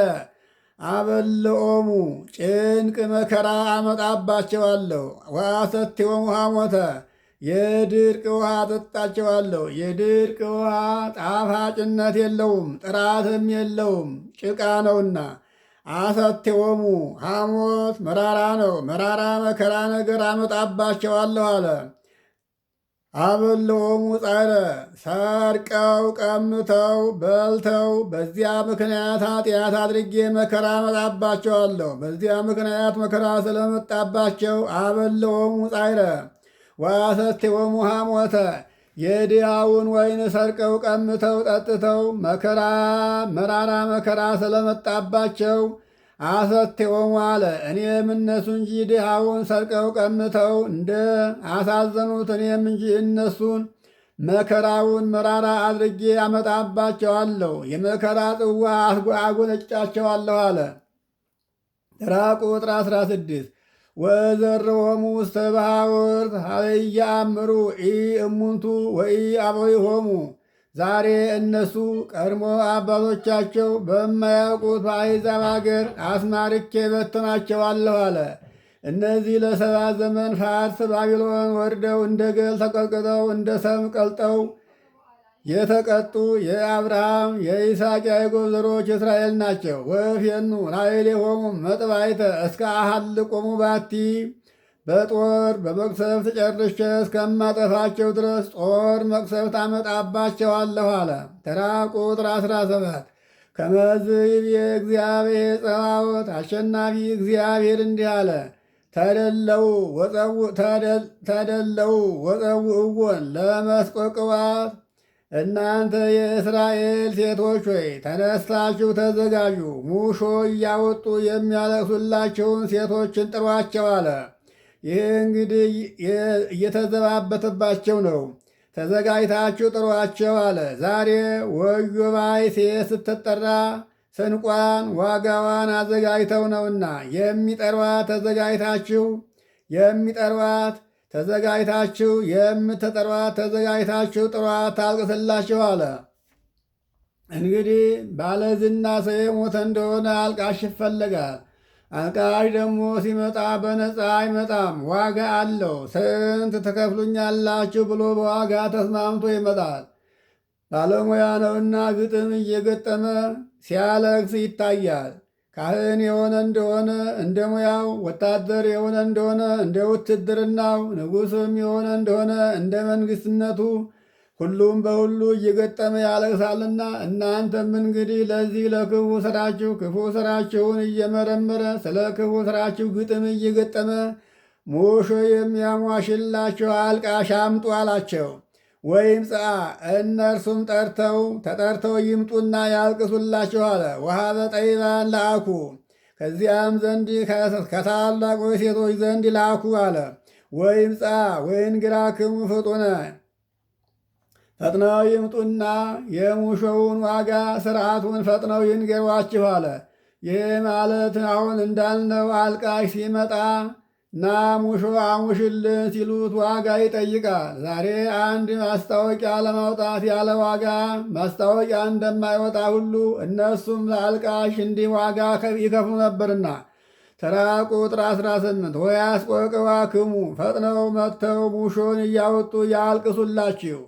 አበልዖሙ ጭንቅ መከራ አመጣባቸዋለሁ። ወአሰትዮሙ ሐሞተ የድርቅ ውሃ አጠጣቸዋለሁ። የድርቅ ውሃ ጣፋጭነት የለውም ጥራትም የለውም ጭቃ ነውና። አሰትዮሙ ሐሞት መራራ ነው። መራራ መከራ ነገር አመጣባቸዋለሁ አለ። አበልዖሙ ጻዕረ ሰርቀው ቀምተው በልተው በዚያ ምክንያት ኃጢአት አድርጌ መከራ አመጣባቸዋለሁ። በዚያ ምክንያት መከራ ስለመጣባቸው አበልዖሙ ጻዕረ ወአሰትዮሙ ሐሞተ የድሃውን ወይን ሰርቀው ቀምተው ጠጥተው መራራ መከራ ስለመጣባቸው አሰትዮሙ አለ። እኔም እነሱ እንጂ ድሃውን ሰርቀው ቀምተው እንደ አሳዘኑት እኔም እንጂ እነሱን መከራውን መራራ አድርጌ አመጣባቸዋለሁ። የመከራ ጽዋ አጎነጫቸዋለሁ አለ። ተራ ቁጥር 16 ወዘርዎሙ ውስተ ባሕውርት ኀበ ኢየአምሩ እሙንቱ ወኢአበዊሆሙ ዛሬ እነሱ ቀድሞ አባቶቻቸው በማያውቁት በአሕዛብ አገር አስማርኬ በትናቸዋለሁ አለ። እነዚህ ለ7 ዘመን ፋርስ ባቢሎን ወርደው እንደ ገል ተቀጥቅጠው እንደ ሰም ቀልጠው የተቀጡ የአብርሃም የይስሐቅ ያዕቆብ ዘሮች እስራኤል ናቸው። ወፌኑ ላዕሌሆሙ መጥባይተ እስከ አሐልቆሙ ባቲ በጦር በመቅሰፍት ጨርሼ እስከማጠፋቸው ድረስ ጦር መቅሰፍት አመጣባቸዋለሁ አለ። ተራ ቁጥር 17 ከመዝ ይቤ እግዚአብሔር ጸባዖት አሸናፊ እግዚአብሔር እንዲህ አለ። ተደለው ወፀውዕዎን ለመስቆቅባት እናንተ የእስራኤል ሴቶች ሆይ ተነስታችሁ ተዘጋጁ፣ ሙሾ እያወጡ የሚያለቅሱላቸውን ሴቶችን ጥሯቸው አለ። ይህ እንግዲህ እየተዘባበተባቸው ነው። ተዘጋጅታችሁ ጥሯቸው አለ። ዛሬ ወዮ ባይ ሴት ስትጠራ ስንቋን ዋጋዋን አዘጋጅተው ነውና የሚጠሯት ተዘጋጅታችሁ የምትጠሯት ተዘጋጅታችሁ ጥሯት ታልቅስላችሁ አለ። እንግዲህ ባለዝና ሰው የሞተ እንደሆነ አልቃሽ ይፈለጋል። አልቃሽ ደግሞ ሲመጣ በነፃ አይመጣም፣ ዋጋ አለው። ስንት ትከፍሉኛላችሁ ብሎ በዋጋ ተስማምቶ ይመጣል። ባለሙያ ነውና ግጥም እየገጠመ ሲያለቅስ ይታያል። ካህን የሆነ እንደሆነ እንደ ሙያው፣ ወታደር የሆነ እንደሆነ እንደ ውትድርናው፣ ንጉሥም የሆነ እንደሆነ እንደ መንግሥትነቱ ሁሉም በሁሉ እየገጠመ ያለቅሳልና እናንተም እንግዲህ ለዚህ ለክፉ ሥራችሁ ክፉ ሥራችሁን እየመረመረ ስለ ክፉ ሥራችሁ ግጥም እየገጠመ ሙሾ የሚያሟሽላቸው አልቃሽ አምጡ አላቸው። ወይም ጽአ እነርሱም ተጠርተው ይምጡና ያልቅሱላቸው አለ። ወሀበ ጠቢባን ላኩ ከዚያም ዘንድ ከታላቆች ሴቶች ዘንድ ላኩ አለ። ወይም ጽአ ወይንግራክሙ ፍጡነ ፈጥነው ይምጡና የሙሾውን ዋጋ ሥርዓቱን ፈጥነው ይንገሯችሁ አለ። ይህ ማለት አሁን እንዳልነው አልቃሽ ሲመጣ ና ሙሾ አሙሽልን ሲሉት ዋጋ ይጠይቃል። ዛሬ አንድ ማስታወቂያ ለማውጣት ያለ ዋጋ ማስታወቂያ እንደማይወጣ ሁሉ እነሱም ለአልቃሽ እንዲህ ዋጋ ይከፍሉ ነበርና። ተራ ቁጥር 18 ወያስቆቅዋክሙ ፈጥነው መጥተው ሙሾን እያወጡ ያልቅሱላችሁ።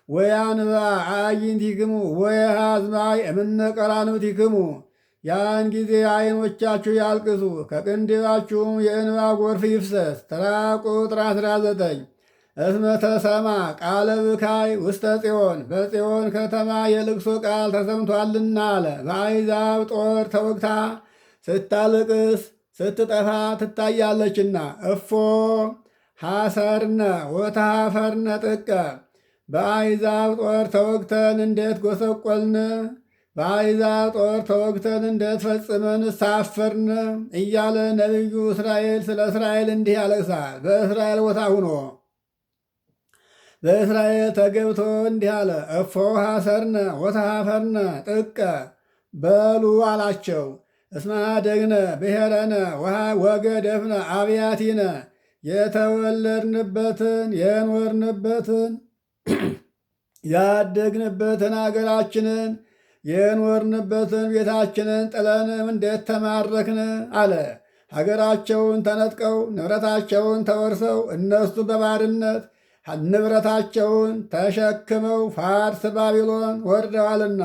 ወያንባ አዕይንቲክሙ ወየሃዝማይ እምነ ቀራንብቲክሙ ያን ጊዜ ዓይኖቻችሁ ያልቅሱ ከቅንድባችሁም የእንባ ጎርፍ ይፍሰስ። ተራ ቁጥር 19 እስመ ተሰማ ቃለ ብካይ ውስተ ጽዮን በጽዮን ከተማ የልቅሶ ቃል ተሰምቷልና አለ። በአሕዛብ ጦር ተወግታ ስታልቅስ ስትጠፋ ትታያለችና። እፎ ሐሰርነ ወተሃፈርነ ጥቀ በአሕዛብ ጦር ተወግተን እንዴት ጎሰቆልን፣ በአሕዛብ ጦር ተወግተን እንዴት ፈጽመን ሳፈርን እያለ ነቢዩ እስራኤል ስለ እስራኤል እንዲህ ያለቅሳል። በእስራኤል ቦታ ሁኖ በእስራኤል ተገብቶ እንዲህ አለ። እፎ ሐሰርነ ወተሃፈርነ ጥቀ በሉ አላቸው። እስመ ደግነ ብሔረነ ወገደፍነ አብያቲነ የተወለድንበትን የኖርንበትን ያደግንበትን አገራችንን የኖርንበትን ቤታችንን ጥለንም እንዴት ተማረክን አለ። ሀገራቸውን ተነጥቀው ንብረታቸውን ተወርሰው እነሱ በባርነት ንብረታቸውን ተሸክመው ፋርስ ባቢሎን ወርደዋልና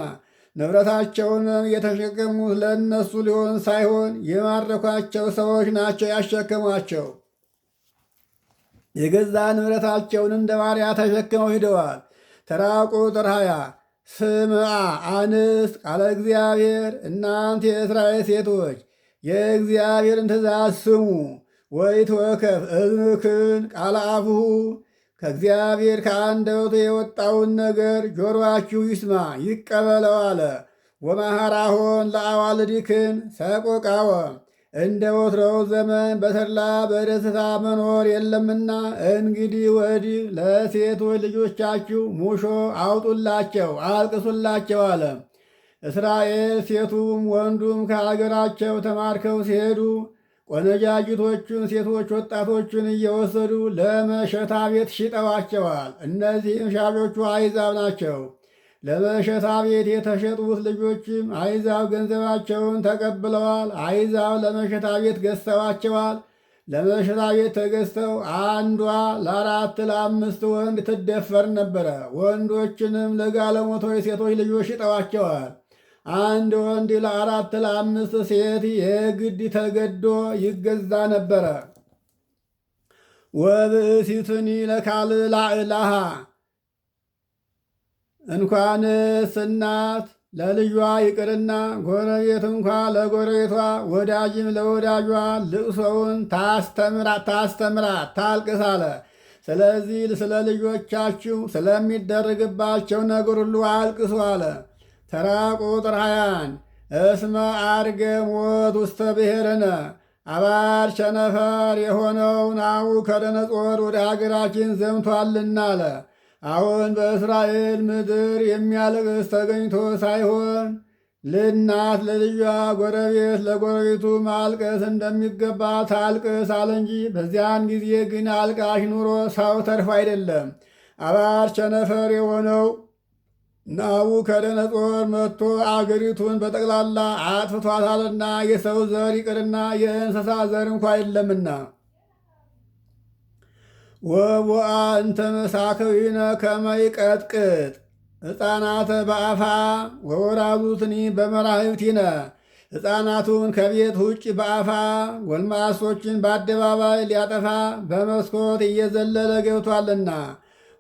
ንብረታቸውንም የተሸከሙት ለእነሱ ሊሆን ሳይሆን የማረኳቸው ሰዎች ናቸው ያሸከሟቸው። የገዛ ንብረታቸውን እንደ ባሪያ ተሸክመው ሂደዋል። ተራ ቁጥር 20 ስምዓ አንስት ቃለ እግዚአብሔር እናንተ የእስራኤል ሴቶች የእግዚአብሔርን ትእዛዝ ስሙ። ወይትወከፍ እዝንክን ቃለ አፉሁ ከእግዚአብሔር ከአንደበቱ የወጣውን ነገር ጆሮአችሁ ይስማ ይቀበለው አለ። ወመሐራሆን ለአዋልዲክን ሰቆቃወ እንደ ወትሮው ዘመን በተድላ በደስታ መኖር የለምና እንግዲህ ወዲህ ለሴቶች ልጆቻችሁ ሙሾ አውጡላቸው አልቅሱላቸው አለ። እስራኤል ሴቱም ወንዱም ከአገራቸው ተማርከው ሲሄዱ ቆነጃጅቶቹን ሴቶች ወጣቶቹን እየወሰዱ ለመሸታ ቤት ሽጠዋቸዋል። እነዚህም ሻጮቹ አሕዛብ ናቸው። ለመሸታ ቤት የተሸጡት ልጆችም አሕዛብ ገንዘባቸውን ተቀብለዋል። አሕዛብ ለመሸታ ቤት ገዝተዋቸዋል። ለመሸታ ቤት ተገዝተው አንዷ ለ4 ለ5 ወንድ ትደፈር ነበረ። ወንዶችንም ለጋለሞቶች ሴቶች ልጆች ሽጠዋቸዋል። አንድ ወንድ ለ4 ለ5 ሴት የግድ ተገዶ ይገዛ ነበረ። ወብእሲትኒ ለካልእ ላዕላሃ እንኳንስ እናት ለልጇ ይቅርና ጎረቤት እንኳ ለጎረቤቷ ወዳጅም ለወዳጇ ልቅሶውን ታስተምራት ታልቅስ አለ። ስለዚህ ስለ ልጆቻችሁ ስለሚደረግባቸው ነገር ሁሉ አልቅሱ አለ። ተራ ቁጥር 21 እስመ አርገ ሞት ውስተ ብሔርነ አባር ቸነፈር የሆነው ናቡከደነፆር ወደ አገራችን ዘምቷልና አለ። አሁን በእስራኤል ምድር የሚያለቅስ ተገኝቶ ሳይሆን ልናት ለልጇ ጎረቤት ለጎረቤቱ ማልቀስ እንደሚገባ ታልቅስ አለ እንጂ በዚያን ጊዜ ግን አልቃሽ ኑሮ ሰው ተርፎ አይደለም። አባር ቸነፈር የሆነው ናቡከደነፆር መጥቶ አገሪቱን በጠቅላላ አጥፍቷታልና የሰው ዘር ይቅርና የእንስሳ ዘር እንኳ የለምና። ወቦአ እንተ መሳከዊነ ከመ ይቀጥቅጥ ሕፃናተ በአፋ ወወራዙትኒ በመራህብቲነ ሕፃናቱን ከቤት ውጭ በአፋ ጎልማሶችን በአደባባይ ሊያጠፋ በመስኮት እየዘለለ ገብቷልና።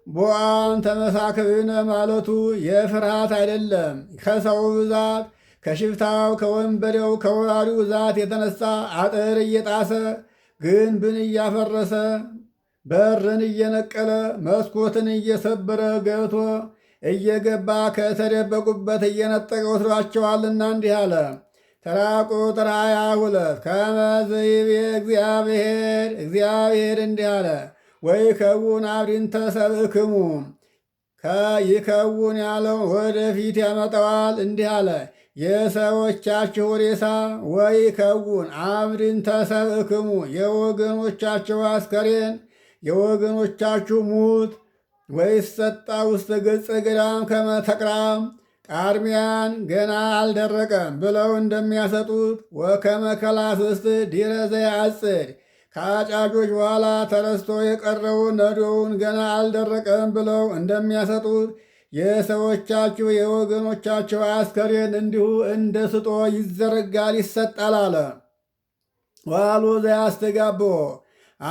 ቦአን ተመሳክብነ ማለቱ የፍርሃት አይደለም። ከሰው ብዛት ከሽፍታው ከወንበዴው ከወራሪው ብዛት የተነሳ አጥር እየጣሰ ግንብን እያፈረሰ በርን እየነቀለ መስኮትን እየሰበረ ገብቶ እየገባ ከተደበቁበት እየነጠቀ ወስዷቸዋልና እንዲህ አለ። ተራ ቁጥር 22 ከመ ዘይቤ እግዚአብሔር እንዲህ አለ። ወይ ከውን አብሪንተ ሰብእክሙ ይከውን ያለው ወደፊት ያመጣዋል። እንዲህ አለ። የሰዎቻችሁ ሬሳ ወይ ከውን አብሪንተ ሰብእክሙ የወገኖቻችሁ አስከሬን የወገኖቻችሁ ሙት ወይሰጣ ውስተ ገጸ ገዳም ከመ ተቅራም ቃርሚያን ገና አልደረቀም ብለው እንደሚያሰጡት ወከመ ከላስስት ዲረ ዘያጽድ ከአጫጆች በኋላ ተረስቶ የቀረውን ነዶውን ገና አልደረቀም ብለው እንደሚያሰጡት የሰዎቻችሁ የወገኖቻችሁ አስከሬን እንዲሁ እንደ ስጦ ይዘረጋል ይሰጣል አለ። ዋሎ ዘያስተጋቦ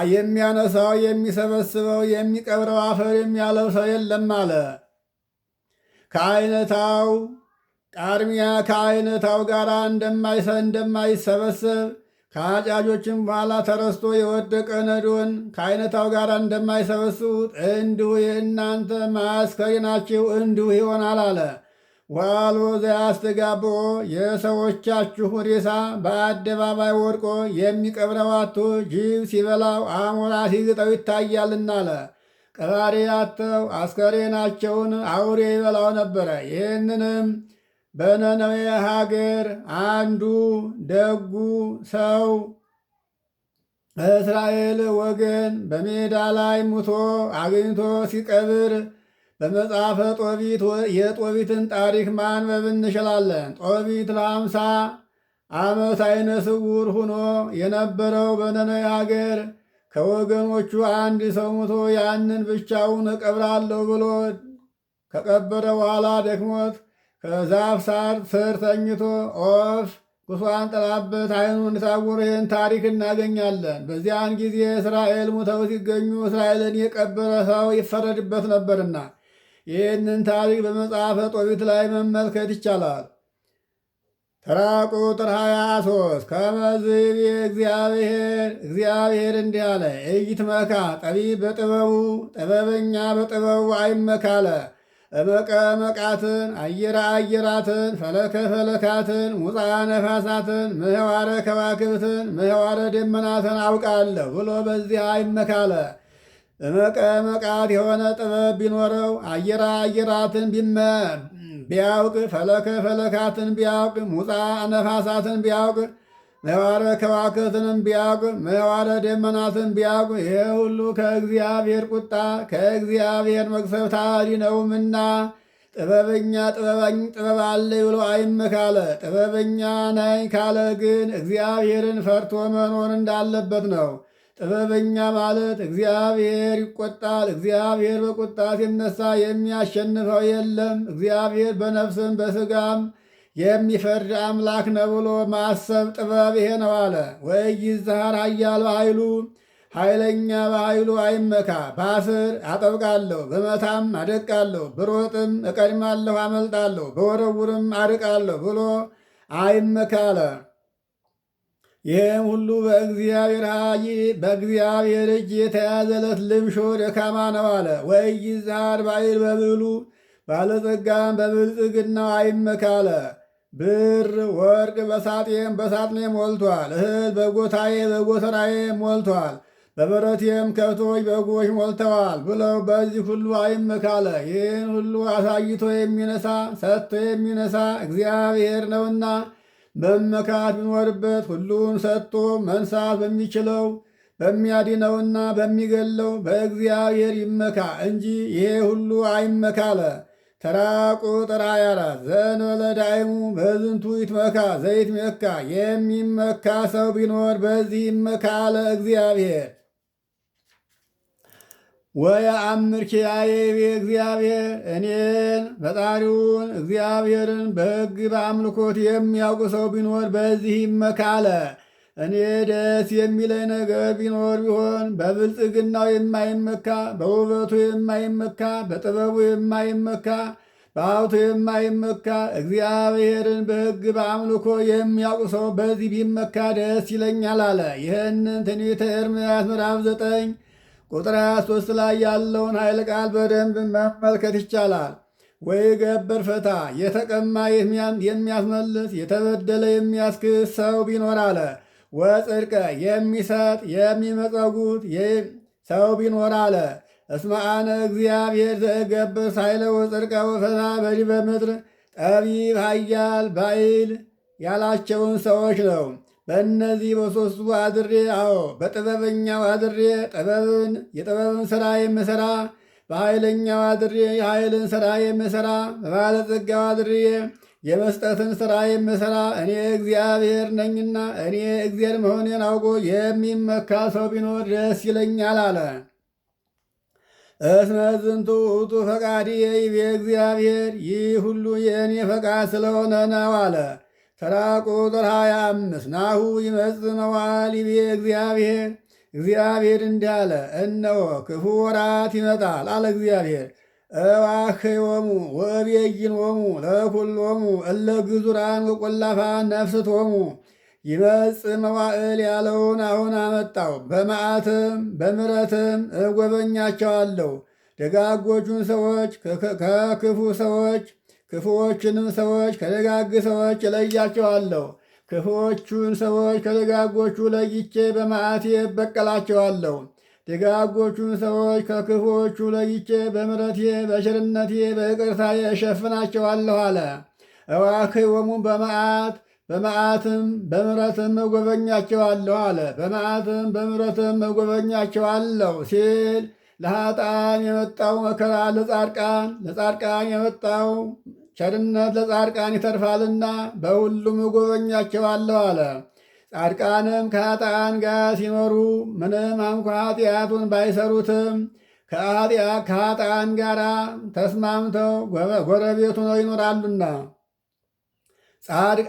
የሚያነሳው የሚሰበስበው የሚቀብረው አፈር የሚያለብሰው የለም አለ። ከአይነታው ቃርሚያ ከአይነታው ጋር እንደማይሰበሰብ ከአጫጆችም በኋላ ተረስቶ የወደቀ ነዶን ከአይነታው ጋር እንደማይሰበስቡት እንዲሁ የእናንተ አስከሬናችሁ እንዲሁ ይሆናል አለ። ዋልቦ ዘያስተጋብኦ የሰዎቻችሁ ሬሳ በአደባባይ ወድቆ የሚቀብረው አጥቶ ጅብ ሲበላው አሞራ ሲግጠው ይታያልና አለ። ቀባሪ አጥተው አስከሬናቸውን አውሬ ይበላው ነበረ። ይህንንም በነነዌ ሀገር አንዱ ደጉ ሰው በእስራኤል ወገን በሜዳ ላይ ሙቶ አግኝቶ ሲቀብር በመጽሐፈ ጦቢት የጦቢትን ታሪክ ማንበብ እንችላለን። ጦቢት ለ50 ዓመት አይነ ስውር ሁኖ የነበረው በነነዌ ሀገር ከወገኖቹ አንድ ሰው ሙቶ ያንን ብቻውን እቀብራለሁ ብሎ ከቀበረ በኋላ ደክሞት ከዛፍ ሳር ስር ተኝቶ ኦፍ ቁሷን ጥላበት ዓይኑን እንዲታውር ይህን ታሪክ እናገኛለን። በዚያን ጊዜ እስራኤል ሙተው ሲገኙ እስራኤልን የቀበረ ሰው ይፈረድበት ነበርና ይህንን ታሪክ በመጽሐፈ ጦቢት ላይ መመልከት ይቻላል። ተራ ቁጥር 23 ከመዝብ እግዚአብሔር እንዲህ አለ። ኢይትመካ ጠቢብ በጥበቡ ጥበበኛ በጥበቡ አይመካለ። እመቀ መቃትን አየራትን ፈለከ ፈለካትን ሙፃ ነፋሳትን ምህዋረ ከዋክብትን ምህዋረ ደመናትን አውቃለሁ ብሎ በዚህ አይመካለ። እመቀ መቃት የሆነ ጥበብ ቢኖረው አየራትን ቢያውቅ ፈለከ ፈለካትን ቢያውቅ ሙፃ ነፋሳትን ቢያውቅ ምህዋረ ከዋክብትንም ቢያውቅ ምህዋረ ደመናትን ቢያውቅ ይሄ ሁሉ ከእግዚአብሔር ቁጣ ከእግዚአብሔር መቅሰፍት አያድነውምና ጥበበኛ ጥበብ አለኝ ብሎ አይመካለ። ጥበበኛ ነኝ ካለ ግን እግዚአብሔርን ፈርቶ መኖር እንዳለበት ነው። ጥበበኛ ማለት እግዚአብሔር ይቆጣል፣ እግዚአብሔር በቁጣ ሲነሳ የሚያሸንፈው የለም፣ እግዚአብሔር በነፍስም በሥጋም የሚፈርድ አምላክ ነው ብሎ ማሰብ ጥበብ ይሄ ነው አለ። ወኢይዝሃር ኃያል በኃይሉ ኃይለኛ በኃይሉ አይመካ። ባስር አጠብቃለሁ፣ በመታም አደቃለሁ፣ ብሮጥም እቀድማለሁ አመልጣለሁ፣ በወረውርም አርቃለሁ ብሎ አይመካ አለ። ይህም ሁሉ በእግዚአብሔር እጅ የተያዘለት ልምሾ ደካማ ነው አለ። ወኢይዝሃር ባዕል በብዕሉ ባለጸጋም በብልጽግናው አይመካ አለ። ብር ወርቅ በሳጥኔ ሞልቷል፣ እህል በጎተራዬ ሞልቷል፣ በበረቴም ከብቶች በጎች ሞልተዋል ብለው በዚህ ሁሉ አይመካ አለ። ይህን ሁሉ አሳይቶ የሚነሳ ሰጥቶ የሚነሳ እግዚአብሔር ነውና መመካት ቢኖርበት ሁሉን ሰጥቶ መንሳት በሚችለው በሚያድነውና በሚገለው በእግዚአብሔር ይመካ እንጂ ይሄ ሁሉ አይመካ አለ። ተራ ቁጥር 24 ዘእንበለ ዳይሙ በዝንቱ ይትመካ ዘይትመካ የሚመካ ሰው ቢኖር በዚህ ይመካ አለ እግዚአብሔር። ወየአምር ኪያየ እግዚአብሔር እኔን ፈጣሪውን እግዚአብሔርን በሕግ በአምልኮት የሚያውቅ ሰው ቢኖር በዚህ ይመካለ። እኔ ደስ የሚለኝ ነገር ቢኖር ቢሆን በብልጽግናው የማይመካ በውበቱ የማይመካ በጥበቡ የማይመካ በሀብቱ የማይመካ እግዚአብሔርን በሕግ በአምልኮ የሚያውቅ ሰው በዚህ ቢመካ ደስ ይለኛል አለ። ይህንን ትንቢተ ኤርምያስ ምዕራፍ 9 ቁጥር 23 ላይ ያለውን ኃይለ ቃል በደንብ መመልከት ይቻላል። ወይ ገበር ፈታ የተቀማ የሚያስመልስ የተበደለ የሚያስክስ ሰው ቢኖር አለ። ወጽድቀ የሚሰጥ የሚመጸጉት ሰው ቢኖር አለ። እስመ አነ እግዚአብሔር ዘእገብር ኃይለ ወጽድቀ ወፈታ በዲበ ምድር ጠቢብ ኃያል ባይል ያላቸውን ሰዎች ነው። በእነዚህ በሦስቱ አድሬ በጥበበኛው አድሬ የጥበብን ሥራ የምሠራ በኃይለኛው አድሬ የኃይልን ሥራ የምሠራ በባለጸጋው አድሬ የመስጠትን ሥራ የምሠራ እኔ እግዚአብሔር ነኝና እኔ እግዚአብሔር መሆኔን አውቆ የሚመካ ሰው ቢኖር ደስ ይለኛል አለ። እስመ ዝንቱ ውእቱ ፈቃድየ ይቤ እግዚአብሔር፣ ይህ ሁሉ የእኔ ፈቃድ ስለሆነ ነው አለ። ተራ ቁጥር 25 ናሁ ይመጽእ መዋዕል ይቤ እግዚአብሔር፣ እግዚአብሔር እንዲህ አለ፣ እነሆ ክፉ ወራት ይመጣል አለ እግዚአብሔር። እባክዮሙ ወእቤይኖሙ ለኵሎሙ እለ ግዙራን ወቈላፋን ነፍስቶሙ። ይመጽእ መዋዕል ያለውን አሁን አመጣው። በመዓትም በምሕረትም እጎበኛቸዋለሁ ደጋጎቹን ሰዎች ከክፉ ሰዎች፣ ክፉዎችንም ሰዎች ከደጋግ ሰዎች እለያቸዋለሁ። ክፉዎቹን ሰዎች ከደጋጎቹ ለይቼ በመዓቴ እበቀላቸዋለሁ። ደጋጎቹን ሰዎች ከክፉዎቹ ለይቼ በምሕረቴ በቸርነቴ በይቅርታዬ እሸፍናቸዋለሁ አለ። እባክዎሙ በመዓትም በምሕረትም እጎበኛቸዋለሁ አለ። በመዓትም በምሕረትም እጎበኛቸዋለሁ ሲል ለኃጥአን የመጣው መከራ ለጻድቃን የመጣው ቸርነት ለጻድቃን ይተርፋልና በሁሉም እጎበኛቸዋለሁ አለ። ጻድቃንም ከኃጥአን ጋር ሲኖሩ ምንም እንኳ ኃጢአቱን ባይሰሩትም ከኃጥአን ጋር ተስማምተው ጎረቤቱ ነው ይኖራሉና።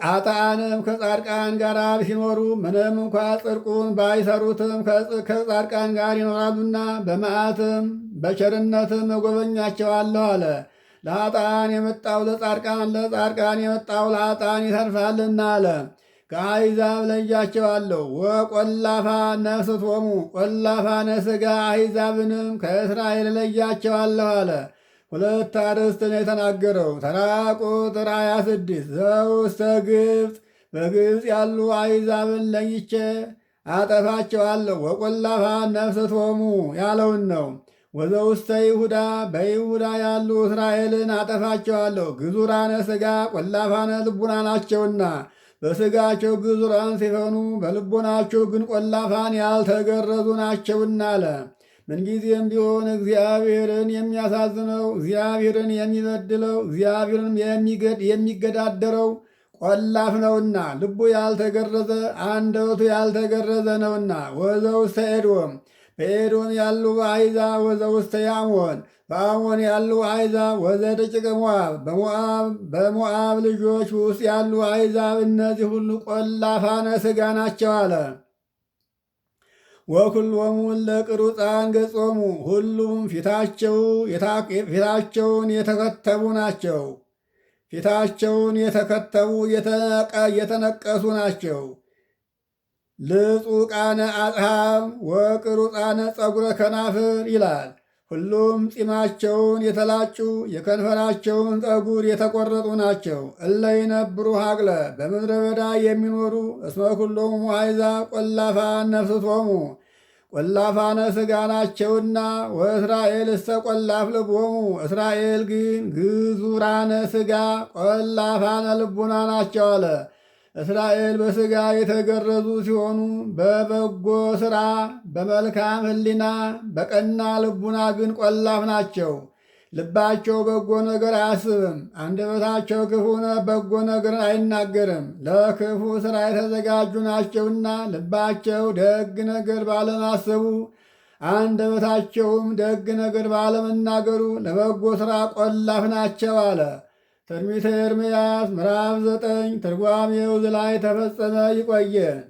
ኃጥአንም ከጻድቃን ጋር ሲኖሩ ምንም እንኳ ጽድቁን ባይሰሩትም ከጻድቃን ጋር ይኖራሉና በመዓትም በቸርነትም እጎበኛቸዋለሁ አለ። ለኃጥአን የመጣው ለጻድቃን የመጣው ለኃጥአን ይተርፋልና አለ። ከአሕዛብ ለያቸዋለሁ። ወቈላፋ ነፍስቶሙ ቈላፋነ ሥጋ አሕዛብንም ከእስራኤል ለያቸዋለሁ አለ። ሁለት አርዕስት ነው የተናገረው። ተራ ቁጥር 26 ዘውስተ ግብፅ በግብፅ ያሉ አሕዛብን ለይቼ አጠፋቸዋለሁ። ወቈላፋ ነፍስቶሙ ያለውን ነው። ወዘውስተ ይሁዳ በይሁዳ ያሉ እስራኤልን አጠፋቸዋለሁ። ግዙራነ ሥጋ ቈላፋነ ልቡና ናቸውና በሥጋቸው ግዙራን ሲሆኑ በልቦናቸው ግን ቈላፋን ያልተገረዙ ናቸውና አለ። ምንጊዜም ቢሆን እግዚአብሔርን የሚያሳዝነው እግዚአብሔርን የሚበድለው እግዚአብሔርን የሚገዳደረው ቈላፍ ነውና ልቡ ያልተገረዘ አንደበቱ ያልተገረዘ ነውና። ወዘውስተ ኤዶም በኤዶም ያሉ አሕዛብ ወዘውስተ አሞን በአሞን ያሉ አሕዛብ ወዘደቂቀ ሞዓብ በሞዓብ ልጆች ውስጥ ያሉ አሕዛብ እነዚህ ሁሉ ቈላፋነ ሥጋ ናቸው አለ። ወኵሎሙ ለቅሩጻን ገጾሙ ሁሉም ፊታቸውን የተከተቡ ናቸው። ፊታቸውን የተከተቡ የተነቀሱ ናቸው። ልጹቃነ አጽሐም ወቅሩጻነ ጸጉረ ከናፍር ይላል። ሁሉም ጺማቸውን የተላጩ የከንፈራቸውን ጠጉር የተቆረጡ ናቸው። እለ ይነብሩ ሀቅለ በምድረ በዳ የሚኖሩ እስመ ኩሎሙ አሕዛብ ቈላፋን ነፍስቶሙ ቈላፋነ ሥጋ ናቸውና። ወእስራኤል እሰ ቈላፍ ልቦሙ እስራኤል ግን ግዙራነ ሥጋ ቈላፋነ ልቡና ናቸው አለ። እስራኤል በሥጋ የተገረዙ ሲሆኑ በበጎ ሥራ በመልካም ሕሊና በቀና ልቡና ግን ቈላፍ ናቸው። ልባቸው በጎ ነገር አያስብም፣ አንደበታቸው ክፉነ በጎ ነገር አይናገርም። ለክፉ ሥራ የተዘጋጁ ናቸውና ልባቸው ደግ ነገር ባለማሰቡ አንደበታቸውም ደግ ነገር ባለመናገሩ ለበጎ ሥራ ቆላፍ ናቸው አለ። ትንቢተ ኤርምያስ ምዕራፍ 9 ትርጓሜው ላይ ተፈጸመ። ይቆየን።